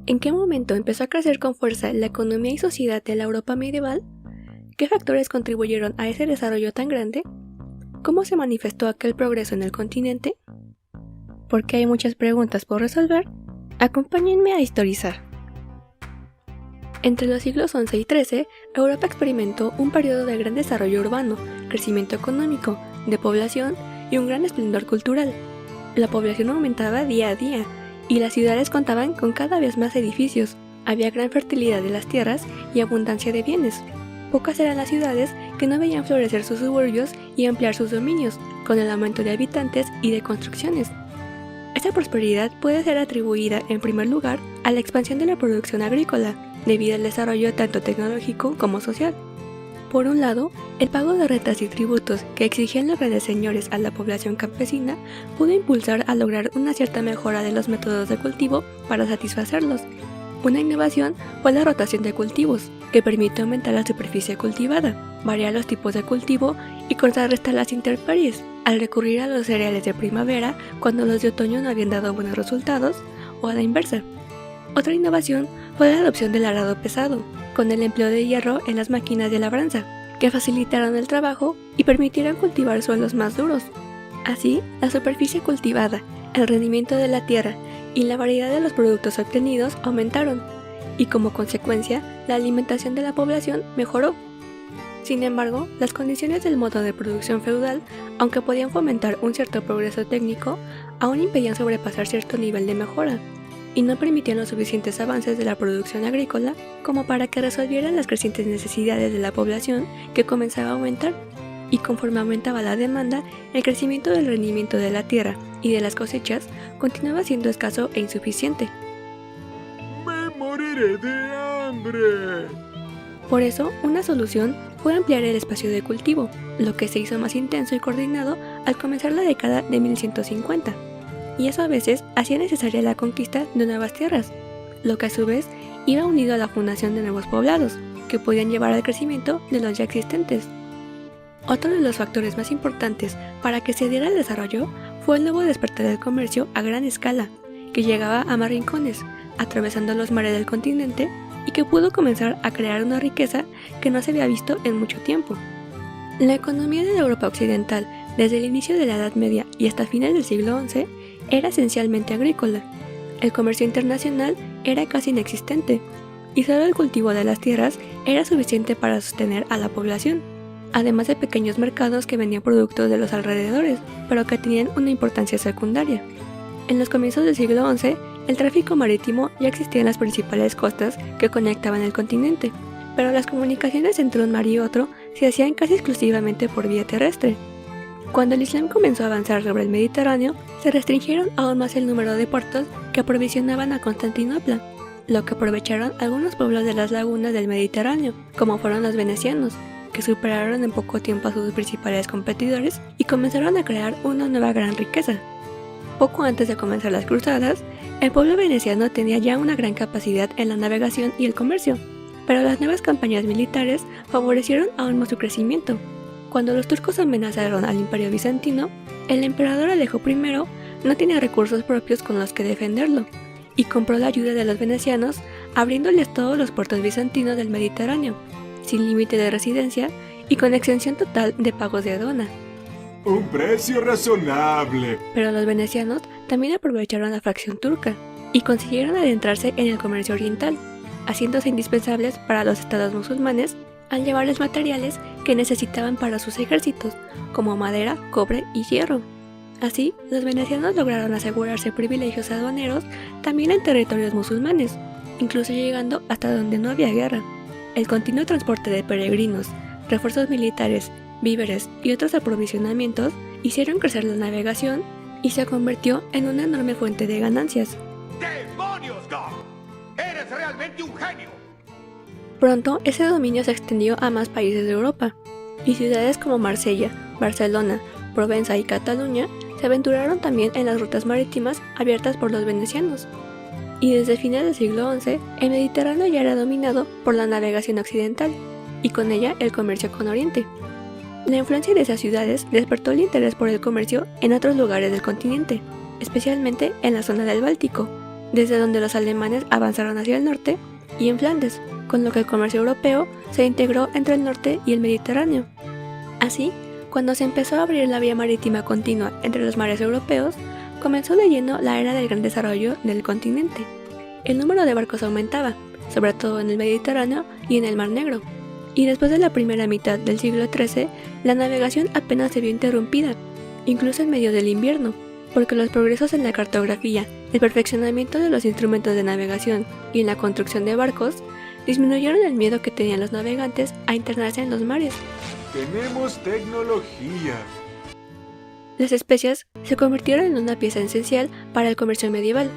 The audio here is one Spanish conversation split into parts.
¿En qué momento empezó a crecer con fuerza la economía y sociedad de la Europa medieval? ¿Qué factores contribuyeron a ese desarrollo tan grande? ¿Cómo se manifestó aquel progreso en el continente? Porque hay muchas preguntas por resolver, acompáñenme a historizar. Entre los siglos XI y XIII, Europa experimentó un periodo de gran desarrollo urbano, crecimiento económico, de población y un gran esplendor cultural. La población aumentaba día a día, y las ciudades contaban con cada vez más edificios. Había gran fertilidad de las tierras y abundancia de bienes. Pocas eran las ciudades que no veían florecer sus suburbios y ampliar sus dominios, con el aumento de habitantes y de construcciones. Esta prosperidad puede ser atribuida, en primer lugar, a la expansión de la producción agrícola, debido al desarrollo tanto tecnológico como social. Por un lado, el pago de rentas y tributos que exigían los grandes señores a la población campesina pudo impulsar a lograr una cierta mejora de los métodos de cultivo para satisfacerlos. Una innovación fue la rotación de cultivos, que permite aumentar la superficie cultivada, variar los tipos de cultivo y contrarrestar las intemperies, al recurrir a los cereales de primavera cuando los de otoño no habían dado buenos resultados, o a la inversa. Otra innovación fue la adopción del arado pesado, con el empleo de hierro en las máquinas de labranza, que facilitaron el trabajo y permitieron cultivar suelos más duros. Así, la superficie cultivada, el rendimiento de la tierra y la variedad de los productos obtenidos aumentaron, y como consecuencia, la alimentación de la población mejoró. Sin embargo, las condiciones del modo de producción feudal, aunque podían fomentar un cierto progreso técnico, aún impedían sobrepasar cierto nivel de mejora, y no permitían los suficientes avances de la producción agrícola como para que resolvieran las crecientes necesidades de la población que comenzaba a aumentar, y conforme aumentaba la demanda, el crecimiento del rendimiento de la tierra y de las cosechas continuaba siendo escaso e insuficiente. ¡Me moriré de hambre! Por eso, una solución fue ampliar el espacio de cultivo, lo que se hizo más intenso y coordinado al comenzar la década de 1150. Y eso a veces hacía necesaria la conquista de nuevas tierras, lo que a su vez iba unido a la fundación de nuevos poblados, que podían llevar al crecimiento de los ya existentes. Otro de los factores más importantes para que se diera el desarrollo fue el nuevo despertar del comercio a gran escala, que llegaba a más rincones, atravesando los mares del continente, y que pudo comenzar a crear una riqueza que no se había visto en mucho tiempo. La economía de la Europa occidental, desde el inicio de la Edad Media y hasta fines del siglo XI, era esencialmente agrícola. El comercio internacional era casi inexistente, y solo el cultivo de las tierras era suficiente para sostener a la población, además de pequeños mercados que vendían productos de los alrededores, pero que tenían una importancia secundaria. En los comienzos del siglo XI, el tráfico marítimo ya existía en las principales costas que conectaban el continente, pero las comunicaciones entre un mar y otro se hacían casi exclusivamente por vía terrestre. Cuando el Islam comenzó a avanzar sobre el Mediterráneo, se restringieron aún más el número de puertos que aprovisionaban a Constantinopla, lo que aprovecharon algunos pueblos de las lagunas del Mediterráneo, como fueron los venecianos, que superaron en poco tiempo a sus principales competidores y comenzaron a crear una nueva gran riqueza. Poco antes de comenzar las cruzadas, el pueblo veneciano tenía ya una gran capacidad en la navegación y el comercio, pero las nuevas campañas militares favorecieron aún más su crecimiento. Cuando los turcos amenazaron al Imperio Bizantino, el emperador Alejo I no tenía recursos propios con los que defenderlo, y compró la ayuda de los venecianos, abriéndoles todos los puertos bizantinos del Mediterráneo, sin límite de residencia y con exención total de pagos de aduana. ¡Un precio razonable! Pero los venecianos también aprovecharon la fracción turca y consiguieron adentrarse en el comercio oriental, haciéndose indispensables para los estados musulmanes al llevarles materiales que necesitaban para sus ejércitos, como madera, cobre y hierro. Así, los venecianos lograron asegurarse privilegios aduaneros también en territorios musulmanes, incluso llegando hasta donde no había guerra. El continuo transporte de peregrinos, refuerzos militares, víveres y otros aprovisionamientos hicieron crecer la navegación y se convirtió en una enorme fuente de ganancias. ¡Demonios, Gog! ¡Eres realmente un genio! Pronto ese dominio se extendió a más países de Europa, y ciudades como Marsella, Barcelona, Provenza y Cataluña se aventuraron también en las rutas marítimas abiertas por los venecianos. Y desde fines del siglo XI, el Mediterráneo ya era dominado por la navegación occidental, y con ella el comercio con Oriente. La influencia de esas ciudades despertó el interés por el comercio en otros lugares del continente, especialmente en la zona del Báltico, desde donde los alemanes avanzaron hacia el norte, y en Flandes, con lo que el comercio europeo se integró entre el norte y el Mediterráneo. Así, cuando se empezó a abrir la vía marítima continua entre los mares europeos, comenzó de lleno la era del gran desarrollo del continente. El número de barcos aumentaba, sobre todo en el Mediterráneo y en el Mar Negro, y después de la primera mitad del siglo XIII, la navegación apenas se vio interrumpida, incluso en medio del invierno, porque los progresos en la cartografía, el perfeccionamiento de los instrumentos de navegación y en la construcción de barcos disminuyeron el miedo que tenían los navegantes a internarse en los mares. Tenemos tecnología. Las especias se convirtieron en una pieza esencial para el comercio medieval.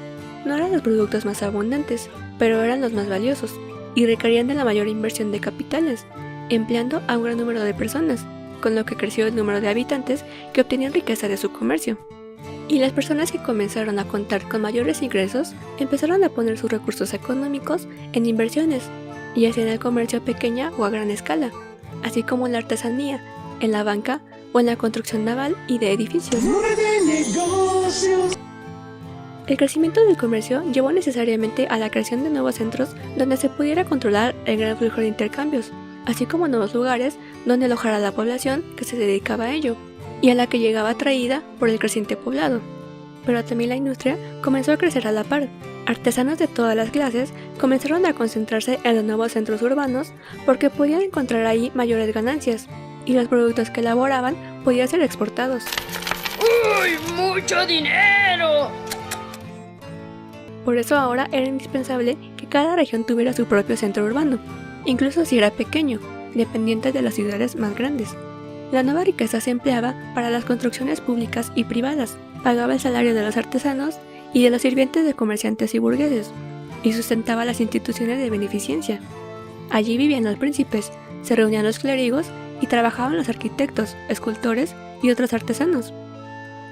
No eran los productos más abundantes, pero eran los más valiosos, y requerían de la mayor inversión de capitales, empleando a un gran número de personas, con lo que creció el número de habitantes que obtenían riqueza de su comercio. Y las personas que comenzaron a contar con mayores ingresos empezaron a poner sus recursos económicos en inversiones, ya sea en el comercio a pequeña o a gran escala, así como en la artesanía, en la banca o en la construcción naval y de edificios. El crecimiento del comercio llevó necesariamente a la creación de nuevos centros donde se pudiera controlar el gran flujo de intercambios, así como nuevos lugares donde alojar a la población que se dedicaba a ello, y a la que llegaba atraída por el creciente poblado. Pero también la industria comenzó a crecer a la par. Artesanos de todas las clases comenzaron a concentrarse en los nuevos centros urbanos porque podían encontrar ahí mayores ganancias, y los productos que elaboraban podían ser exportados. ¡Uy, mucho dinero! Por eso ahora era indispensable que cada región tuviera su propio centro urbano, incluso si era pequeño, dependiente de las ciudades más grandes. La nueva riqueza se empleaba para las construcciones públicas y privadas, pagaba el salario de los artesanos y de los sirvientes de comerciantes y burgueses, y sustentaba las instituciones de beneficencia. Allí vivían los príncipes, se reunían los clérigos y trabajaban los arquitectos, escultores y otros artesanos.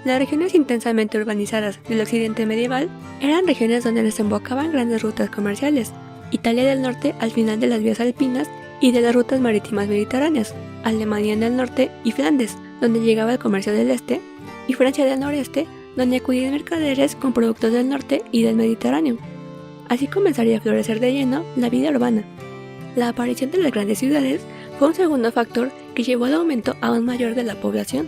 Las regiones intensamente urbanizadas del occidente medieval eran regiones donde desembocaban grandes rutas comerciales, Italia del norte al final de las vías alpinas y de las rutas marítimas mediterráneas, Alemania en el norte y Flandes, donde llegaba el comercio del este, y Francia del noreste, donde acudían mercaderes con productos del norte y del Mediterráneo. Así comenzaría a florecer de lleno la vida urbana. La aparición de las grandes ciudades fue un segundo factor que llevó al aumento aún mayor de la población.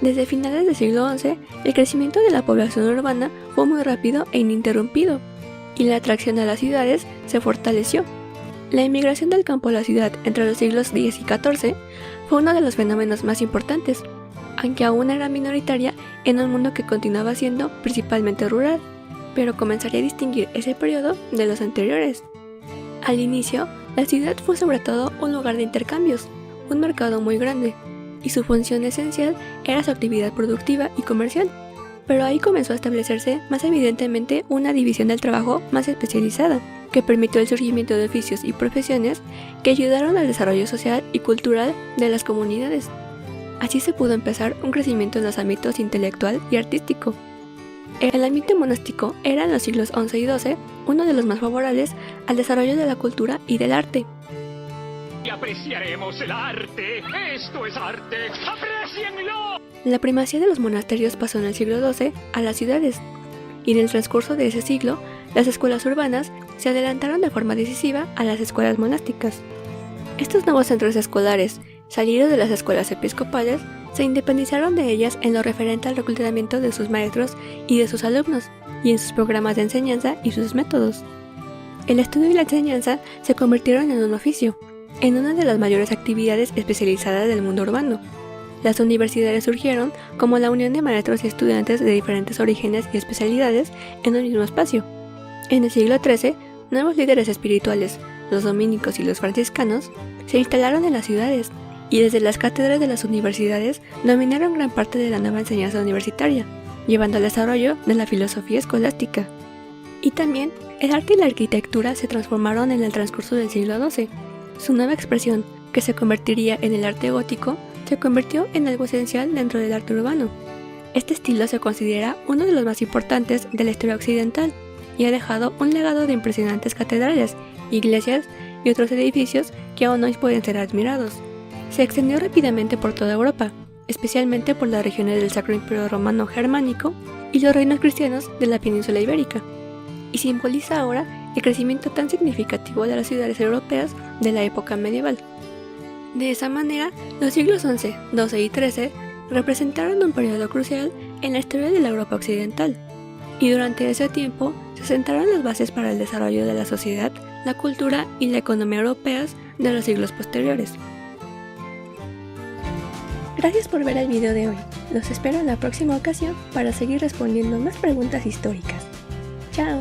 Desde finales del siglo XI, el crecimiento de la población urbana fue muy rápido e ininterrumpido, y la atracción a las ciudades se fortaleció. La emigración del campo a la ciudad entre los siglos X y XIV fue uno de los fenómenos más importantes, aunque aún era minoritaria en un mundo que continuaba siendo principalmente rural, pero comenzaría a distinguir ese periodo de los anteriores. Al inicio, la ciudad fue sobre todo un lugar de intercambios, un mercado muy grande, y su función esencial era su actividad productiva y comercial, pero ahí comenzó a establecerse más evidentemente una división del trabajo más especializada, que permitió el surgimiento de oficios y profesiones que ayudaron al desarrollo social y cultural de las comunidades. Así se pudo empezar un crecimiento en los ámbitos intelectual y artístico. El ambiente monástico era en los siglos XI y XII uno de los más favorables al desarrollo de la cultura y del arte. Y apreciaremos el arte. Esto es arte. ¡Aprécienlo! La primacía de los monasterios pasó en el siglo XII a las ciudades, y en el transcurso de ese siglo, las escuelas urbanas se adelantaron de forma decisiva a las escuelas monásticas. Estos nuevos centros escolares, salidos de las escuelas episcopales, se independizaron de ellas en lo referente al reclutamiento de sus maestros y de sus alumnos, y en sus programas de enseñanza y sus métodos. El estudio y la enseñanza se convirtieron en un oficio, en una de las mayores actividades especializadas del mundo urbano. Las universidades surgieron como la unión de maestros y estudiantes de diferentes orígenes y especialidades en un mismo espacio. En el siglo XIII, nuevos líderes espirituales, los dominicos y los franciscanos, se instalaron en las ciudades, y desde las cátedras de las universidades dominaron gran parte de la nueva enseñanza universitaria, llevando al desarrollo de la filosofía escolástica. Y también, el arte y la arquitectura se transformaron en el transcurso del siglo XII. Su nueva expresión, que se convertiría en el arte gótico, se convirtió en algo esencial dentro del arte urbano. Este estilo se considera uno de los más importantes de la historia occidental y ha dejado un legado de impresionantes catedrales, iglesias y otros edificios que aún hoy pueden ser admirados. Se extendió rápidamente por toda Europa, especialmente por las regiones del Sacro Imperio Romano Germánico y los reinos cristianos de la península ibérica. y simboliza ahora el crecimiento tan significativo de las ciudades europeas de la época medieval. De esa manera, los siglos XI, XII y XIII representaron un periodo crucial en la historia de la Europa occidental, y durante ese tiempo se sentaron las bases para el desarrollo de la sociedad, la cultura y la economía europeas de los siglos posteriores. Gracias por ver el video de hoy. Los espero en la próxima ocasión para seguir respondiendo más preguntas históricas. ¡Chao!